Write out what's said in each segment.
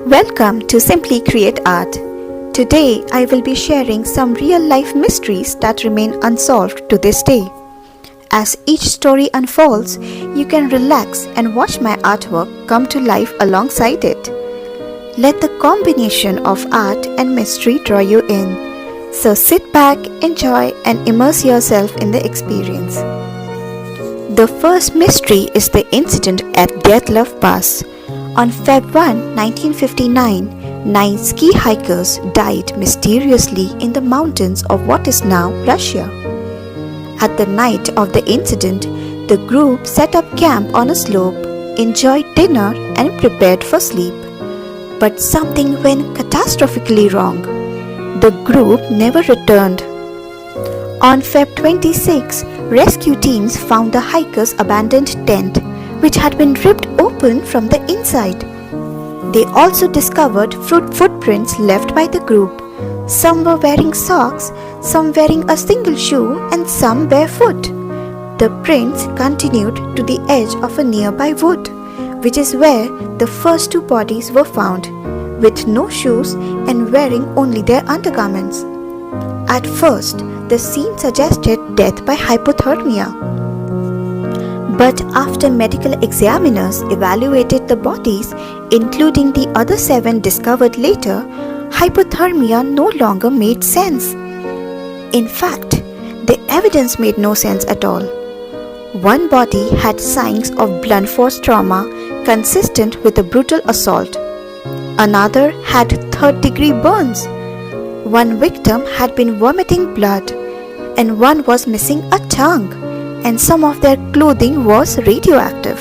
Welcome to Simply Create Art. Today I will be sharing some real life mysteries that remain unsolved to this day. As each story unfolds, you can relax and watch my artwork come to life alongside it. Let the combination of art and mystery draw you in. So sit back, enjoy, and immerse yourself in the experience. The first mystery is the incident at Dyatlov Pass. On Feb 1, 1959, 9 ski hikers died mysteriously in the mountains of what is now Russia. At the night of the incident, the group set up camp on a slope, enjoyed dinner, and prepared for sleep. But something went catastrophically wrong. The group never returned. On Feb 26, rescue teams found the hikers' abandoned tent, which had been ripped open from the inside. They also discovered footprints left by the group. Some were wearing socks, some wearing a single shoe, and some barefoot. The prints continued to the edge of a nearby wood, which is where the first two bodies were found, with no shoes and wearing only their undergarments. At first, the scene suggested death by hypothermia. But after medical examiners evaluated the bodies, including the other 7 discovered later, hypothermia no longer made sense. In fact, the evidence made no sense at all. One body had signs of blunt force trauma consistent with a brutal assault. Another had third-degree burns. One victim had been vomiting blood, and one was missing a tongue, and some of their clothing was radioactive.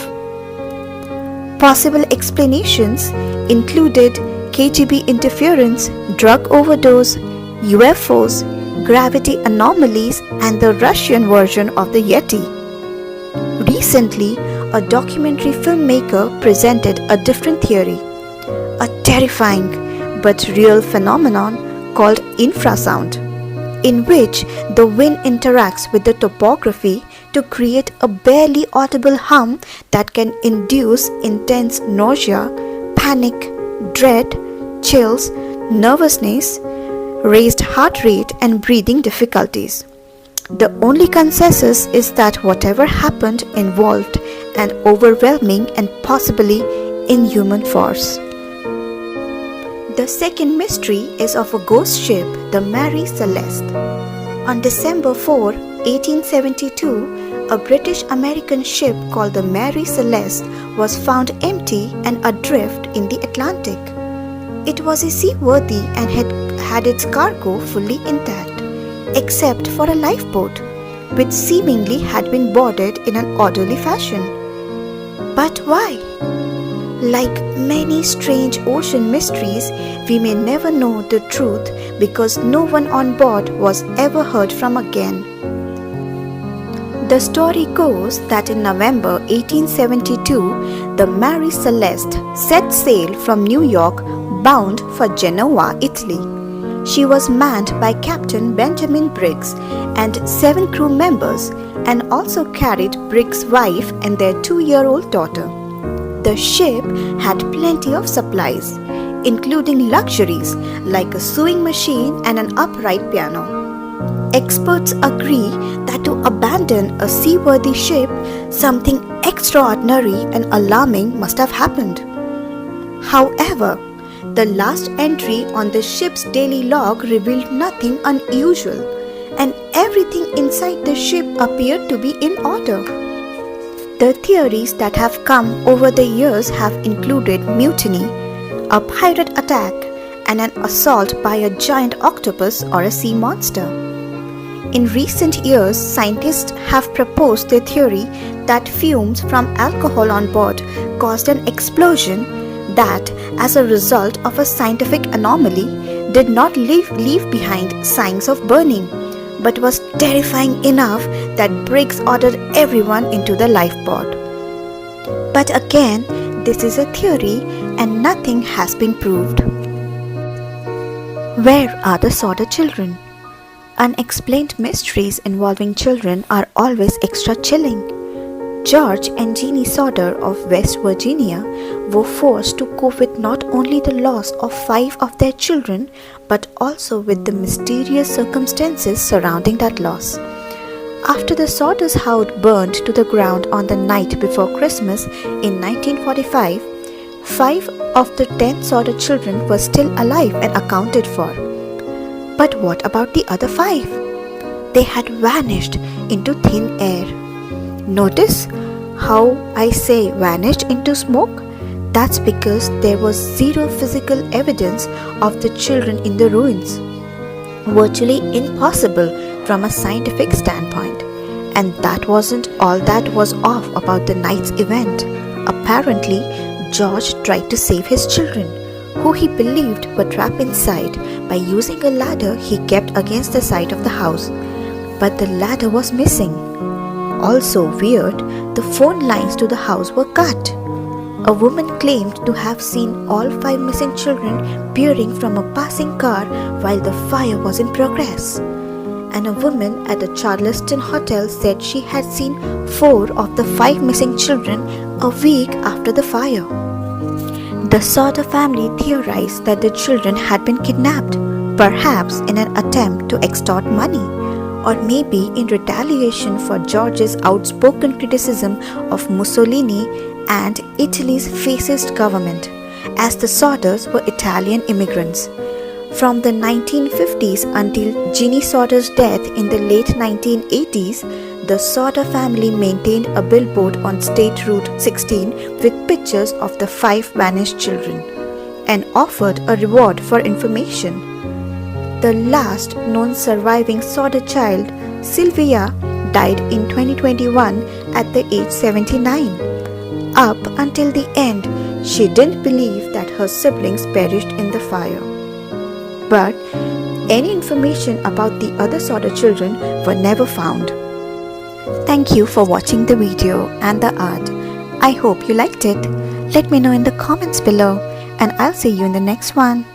Possible explanations included KGB interference, drug overdose, UFOs, gravity anomalies, and the Russian version of the Yeti. Recently, a documentary filmmaker presented a different theory, a terrifying but real phenomenon called infrasound, in which the wind interacts with the topography to create a barely audible hum that can induce intense nausea, panic, dread, chills, nervousness, raised heart rate, and breathing difficulties. The only consensus is that whatever happened involved an overwhelming and possibly inhuman force. The second mystery is of a ghost ship, the Mary Celeste. On December 4, 1872, a British-American ship called the Mary Celeste was found empty and adrift in the Atlantic. It was seaworthy and had its cargo fully intact, except for a lifeboat, which seemingly had been boarded in an orderly fashion. But why? Like many strange ocean mysteries, we may never know the truth because no one on board was ever heard from again. The story goes that in November 1872, the Mary Celeste set sail from New York bound for Genoa, Italy. She was manned by Captain Benjamin Briggs and 7 crew members and also carried Briggs' wife and their 2-year-old daughter. The ship had plenty of supplies, including luxuries like a sewing machine and an upright piano. Experts agree that to abandon a seaworthy ship, something extraordinary and alarming must have happened. However, the last entry on the ship's daily log revealed nothing unusual, and everything inside the ship appeared to be in order. The theories that have come over the years have included mutiny, a pirate attack, and an assault by a giant octopus or a sea monster. In recent years, scientists have proposed the theory that fumes from alcohol on board caused an explosion that, as a result of a scientific anomaly, did not leave behind signs of burning, but was terrifying enough that Briggs ordered everyone into the lifeboat. But again, this is a theory and nothing has been proved. Where are the Sodder children? Unexplained mysteries involving children are always extra chilling. George and Jeannie Sauter of West Virginia were forced to cope with not only the loss of 5 of their children but also with the mysterious circumstances surrounding that loss. After the Sauter's house burned to the ground on the night before Christmas in 1945, 5 of the 10 Sauter children were still alive and accounted for. But what about the other 5? They had vanished into thin air. Notice how I say vanished into smoke? That's because there was zero physical evidence of the children in the ruins. Virtually impossible from a scientific standpoint. And that wasn't all that was off about the night's event. Apparently, George tried to save his children, who he believed were trapped inside, by using a ladder he kept against the side of the house. But the ladder was missing. Also weird, the phone lines to the house were cut. A woman claimed to have seen all 5 missing children peering from a passing car while the fire was in progress. And a woman at a Charleston hotel said she had seen 4 of the 5 missing children a week after the fire. The Sauter family theorized that the children had been kidnapped, perhaps in an attempt to extort money, or maybe in retaliation for George's outspoken criticism of Mussolini and Italy's fascist government, as the Sauters were Italian immigrants. From the 1950s until Jeannie Sauter's death in the late 1980s, the Sauter family maintained a billboard on State Route 16 with pictures of the 5 vanished children and offered a reward for information. The last known surviving Sauter child, Sylvia, died in 2021 at the age 79. Up until the end, she didn't believe that her siblings perished in the fire. But any information about the other Sauter children were never found. Thank you for watching the video and the art. I hope you liked it. Let me know in the comments below, and I'll see you in the next one.